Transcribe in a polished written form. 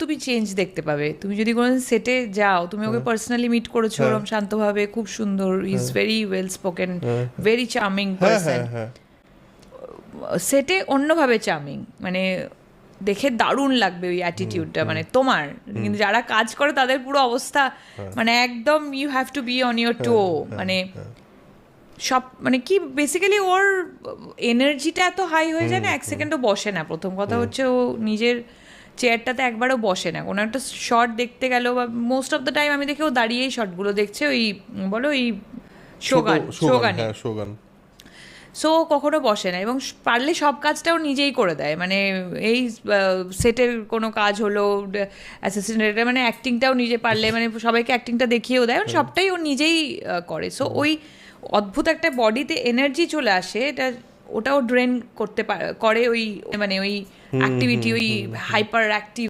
তুমি চেঞ্জ দেখতে পাবে। তুমি যদি কোনো সেটে যাও, তুমি ওকে পার্সোনালি মিট করেছো ওরম শান্তভাবে, খুব সুন্দর, is very well spoken, very charming person, সেটে অন্যভাবে চার্মিং, মানে দেখে দারুণ লাগবে ওই অ্যাটিটিউডটা, মানে তোমার। কিন্তু যারা কাজ করে তাদের পুরো অবস্থা মানে একদম you have to be on your toe, মানে সব মানে কি বেসিক্যালি ওর এনার্জিটা এত হাই হয়ে যায় না, এক সেকেন্ডও বসে না। প্রথম কথা হচ্ছে ও নিজের চেয়ারটাতে একবারও বসে না। কোনো একটা শর্ট দেখতে গেল বা মোস্ট অফ দ্য টাইম আমি দেখি ও দাঁড়িয়েই শর্টগুলো দেখছে, ওই বলো ওই শোগানে। সো কখনো বসে না, এবং পারলে সব কাজটাও নিজেই করে দেয়। মানে এই সেটের কোনো কাজ হলো, অ্যাসিস্ট্যান্ট, মানে অ্যাক্টিংটাও নিজে পারলে, মানে সবাইকে অ্যাক্টিংটা দেখিয়েও দেয়, মানে সবটাই ও নিজেই করে। সো ওই অদ্ভুত একটা বডিতে এনার্জি চলে আসে, এটা ওটাও ড্রেন করতে করে ওই, মানে ওই অ্যাক্টিভিটি, ওই হাইপার অ্যাক্টিভ